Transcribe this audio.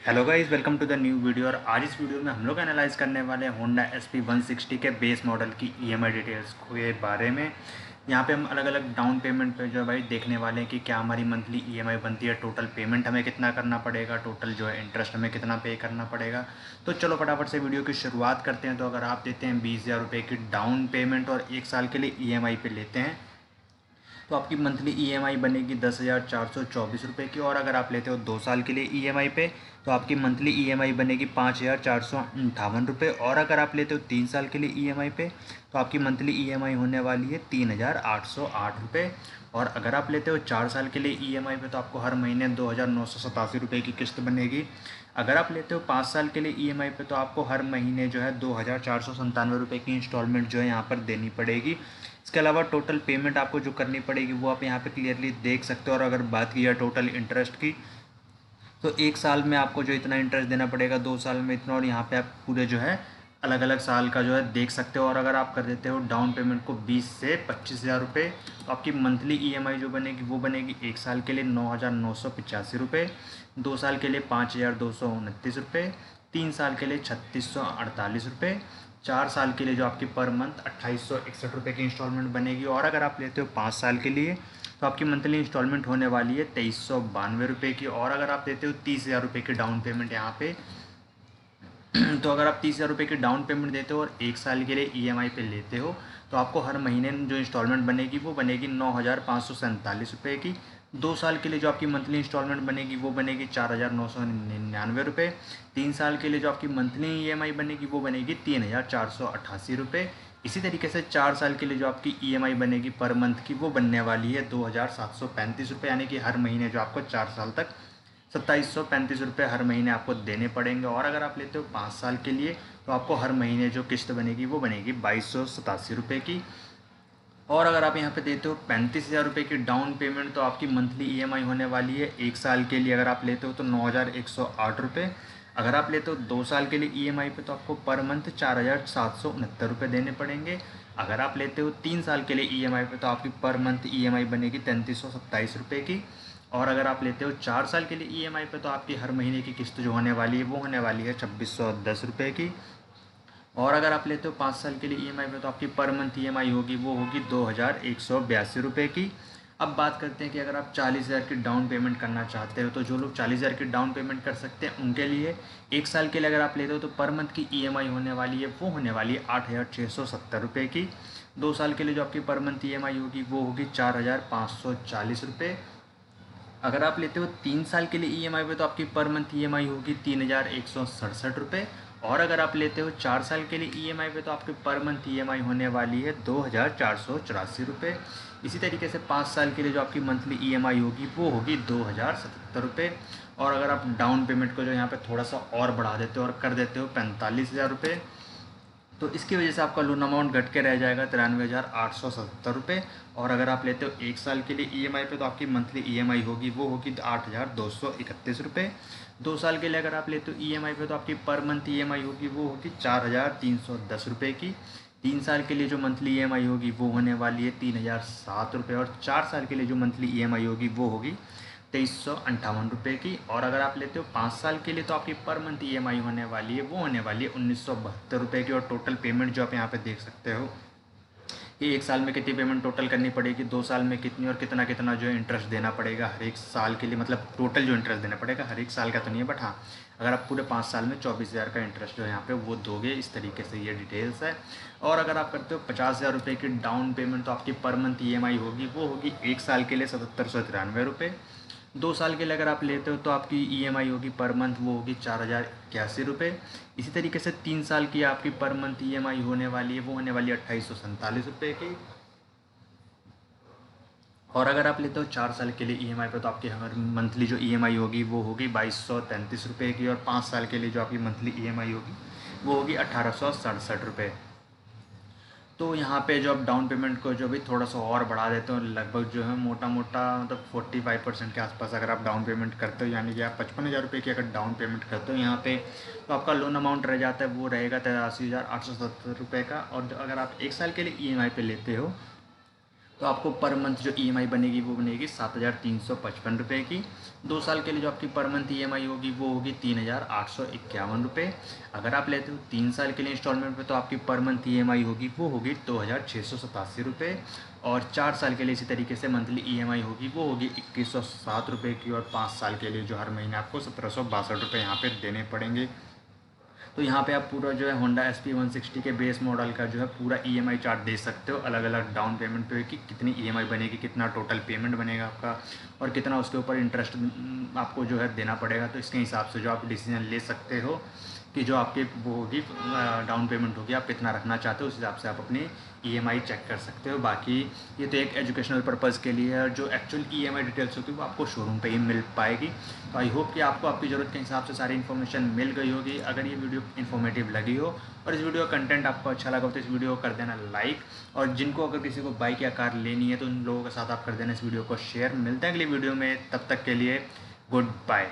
Hello guys, welcome to the new video. और आज इस वीडियो में हम लोग एनालाइज करने वाले हैं होंडा SP 160 के बेस मॉडल की EMI डिटेल्स के बारे में। यहाँ पे हम अलग अलग डाउन पेमेंट पे जो है भाई देखने वाले हैं कि क्या हमारी मंथली EMI बनती है, टोटल पेमेंट हमें कितना करना पड़ेगा, टोटल जो है इंटरेस्ट हमें कितना पे करना पड़ेगा। तो चलो फटाफट से वीडियो की शुरुआत करते हैं। तो अगर आप देते हैं 20,000 रुपये की डाउन पेमेंट और 1 साल के लिए EMI पे लेते हैं तो आपकी मंथली EMI बनेगी 10,424 रुपये की। और अगर आप लेते हो 2 साल के लिए EMI पे तो आपकी मंथली EMI बनेगी 5,458 रुपये। और अगर आप लेते हो 3 साल के लिए EMI पे तो आपकी मंथली EMI होने वाली है 3,808 रुपये। और अगर आप लेते हो 4 साल के लिए EMI पे तो आपको हर महीने 2,987 रुपये की किस्त बनेगी। अगर आप लेते हो 5 साल के लिए EMI पे तो आपको हर महीने जो है 2,497 रुपये की इंस्टॉलमेंट जो है यहाँ पर देनी पड़ेगी। इसके अलावा टोटल पेमेंट आपको जो करनी पड़ेगी वो आप यहाँ पे क्लियरली देख सकते हो। और अगर बात की जाए टोटल इंटरेस्ट की तो 1 साल में आपको जो इतना इंटरेस्ट देना पड़ेगा, 2 साल में इतना, और यहाँ पे आप पूरे जो है अलग अलग साल का जो है देख सकते हो। और अगर आप कर देते हो डाउन पेमेंट को 20 से 25,000 रुपये तो आपकी मंथली EMI जो बनेगी वो बनेगी 1 साल के लिए 9,985 रुपये, 2 साल के लिए 5,229 रुपये, 3 साल के लिए 3,648 रुपये, 4 साल के लिए जो आपकी पर मंथ 2,861 रुपये की इंस्टॉलमेंट बनेगी। और अगर आप लेते हो 5 साल के लिए तो आपकी मंथली इंस्टॉलमेंट होने वाली है 2,392 रुपये की। और अगर आप देते हो 30,000 रुपये की डाउन पेमेंट यहाँ पे तो अगर आप 30,000 रुपये की डाउन पेमेंट देते हो और 1 साल के लिए EMI पे लेते हो तो आपको हर महीने जो इंस्टॉलमेंट बनेगी वो बनेगी 9,547 रुपये की। 2 साल के लिए जो आपकी मंथली इंस्टॉलमेंट बनेगी वो बनेगी 4,999 रुपये। 3 साल के लिए जो आपकी मंथली EMI बनेगी वो बनेगी 3,488 रुपये। इसी तरीके से 4 साल के लिए जो आपकी EMI बनेगी पर मंथ की वो बनने वाली है 2,735 रुपये, यानी कि हर महीने जो आपको 4 साल तक 2,735 रुपये हर महीने आपको देने पड़ेंगे। और अगर आप लेते हो 5 साल के लिए तो आपको हर महीने जो किस्त बनेगी वो बनेगी 2,287 रुपये की। और अगर आप यहाँ पे देते हो 35,000 रुपये की डाउन पेमेंट तो आपकी मंथली EMI होने वाली है 1 साल के लिए अगर आप लेते हो तो 9,108 रुपये। अगर आप लेते हो 2 साल के लिए EMI पे तो आपको पर मंथ 4,769 रुपये देने पड़ेंगे। अगर आप लेते हो 3 साल के लिए EMI पे तो आपकी पर मंथ EMI बनेगी 3,327 रुपये की। और अगर आप लेते हो 4 साल के लिए EMI पे तो आपकी हर महीने की किस्त जो होने वाली है वो होने वाली है 2,610 रुपये की। और अगर आप लेते हो 5 साल के लिए EMI पे तो आपकी पर मंथ EMI होगी वो होगी 2,182 रुपये की। अब बात करते हैं कि अगर आप 40,000 की डाउन पेमेंट करना चाहते हो तो जो लोग 40,000 की डाउन पेमेंट कर सकते हैं उनके लिए 1 साल के लिए अगर आप लेते हो तो पर मंथ की EMI होने वाली है वो होने वाली है 8,670 रुपये की। 2 साल के लिए जो आपकी पर मंथ EMI होगी वो होगी 4,540 रुपये। अगर आप लेते हो 3 साल के लिए EMI पे तो आपकी पर मंथ EMI होगी 3,167 रुपये। और अगर आप लेते हो 4 साल के लिए EMI पे तो आपके पर मंथ EMI होने वाली है 2,484 रुपये। इसी तरीके से 5 साल के लिए जो आपकी मंथली EMI होगी वो होगी 2,077 रुपये। और अगर आप डाउन पेमेंट को जो यहाँ पे थोड़ा सा और बढ़ा देते हो और कर देते हो 45,000 रुपये तो इसकी वजह से आपका लोन अमाउंट घट के रह जाएगा 93,870 रुपये। और अगर आप लेते हो 1 साल के लिए EMI पे तो आपकी मंथली EMI होगी वो होगी 8,231 रुपये। 2 साल के लिए अगर आप लेते हो EMI पे तो आपकी पर मंथ EMI होगी वो होगी 4,310 रुपये की। 3 साल के लिए जो मंथली EMI होगी वो होने वाली है 3,007 रुपये। और 4 साल के लिए जो मंथली EMI होगी वो होगी 2,358 रुपये की। और अगर आप लेते हो 5 साल के लिए तो आपकी पर मंथ EMI होने वाली है वो होने वाली है 1,972 रुपये की। और टोटल पेमेंट जो आप यहाँ पे देख सकते हो कि 1 साल में कितनी पेमेंट टोटल करनी पड़ेगी, 2 साल में कितनी, और कितना कितना जो है इंटरेस्ट देना पड़ेगा हर 1 साल के लिए। मतलब टोटल जो इंटरेस्ट देना पड़ेगा हर 1 साल का तो नहीं है, बट हाँ अगर आप पूरे 5 साल में 24,000 का इंटरेस्ट जो है यहाँ पे वो दोगे। इस तरीके से ये डिटेल्स है। और अगर आप करते हो 50,000 रुपये की डाउन पेमेंट तो आपकी पर मंथ EMI होगी वो होगी 1 साल के लिए 7,793 रुपये। 2 साल के लिए अगर आप लेते हो तो आपकी EMI होगी पर मंथ वो होगी 4,081 रुपये। इसी तरीके से 3 साल की आपकी पर मंथ EMI होने वाली है वो होने वाली है 2,847 रुपये की। और अगर आप लेते हो 4 साल के लिए EMI पे तो आपकी हर मंथली जो EMI होगी वो होगी 2,233 रुपये की। और 5 साल के लिए जो आपकी मंथली EMI होगी वो होगी 1,867 रुपये। तो यहाँ पे जो आप डाउन पेमेंट को जो भी थोड़ा सा और बढ़ा देते हो, लगभग जो है मोटा मोटा मतलब 45% के आसपास अगर आप डाउन पेमेंट करते हो, यानी कि आप 55,000 रुपये की अगर डाउन पेमेंट करते हो यहाँ पे तो आपका लोन अमाउंट रह जाता है वो रहेगा 83,870 रुपये का। और अगर आप 1 साल के लिए EMI पे लेते हो तो आपको पर मंथ जो ईएमआई बनेगी वो बनेगी 7,355 रुपये की। 2 साल के लिए जो आपकी पर मंथ ईएमआई होगी वो होगी 3,851 रुपये। अगर आप लेते हो 3 साल के लिए इंस्टॉलमेंट पे तो आपकी पर मंथ ईएमआई होगी वो होगी 2,687 रुपये। और 4 साल के लिए इसी तरीके से मंथली ईएमआई होगी वो होगी 2,107 रुपये की। और 5 साल के लिए जो हर महीने आपको 1,762 रुपये यहाँ पे देने पड़ेंगे। तो यहाँ पे आप पूरा जो है होंडा SP 160 के बेस मॉडल का जो है पूरा ईएमआई चार्ट दे सकते हो, अलग अलग डाउन पेमेंट पे कि कितनी ईएमआई बनेगी, कितना टोटल पेमेंट बनेगा आपका, और कितना उसके ऊपर इंटरेस्ट आपको जो है देना पड़ेगा। तो इसके हिसाब से जो आप डिसीजन ले सकते हो कि जो आपकी वो होगी डाउन पेमेंट होगी, आप कितना रखना चाहते हो, उस हिसाब से आप अपनी ईएमआई चेक कर सकते हो। बाकी ये तो एक एजुकेशनल पर्पज़ के लिए है, और जो एक्चुअल ईएमआई डिटेल्स होगी वो आपको शोरूम पे ही मिल पाएगी। तो आई होप कि आपको आपकी ज़रूरत के हिसाब से सारी इन्फॉर्मेशन मिल गई होगी। अगर ये वीडियो इन्फॉर्मेटिव लगी हो और इस वीडियो का कंटेंट आपको अच्छा लगा हो तो इस वीडियो को कर देना लाइक, और जिनको अगर किसी को बाइक या कार लेनी है तो उन लोगों के साथ आप कर देना इस वीडियो को शेयर। मिलते हैं अगली वीडियो में, तब तक के लिए गुड बाय।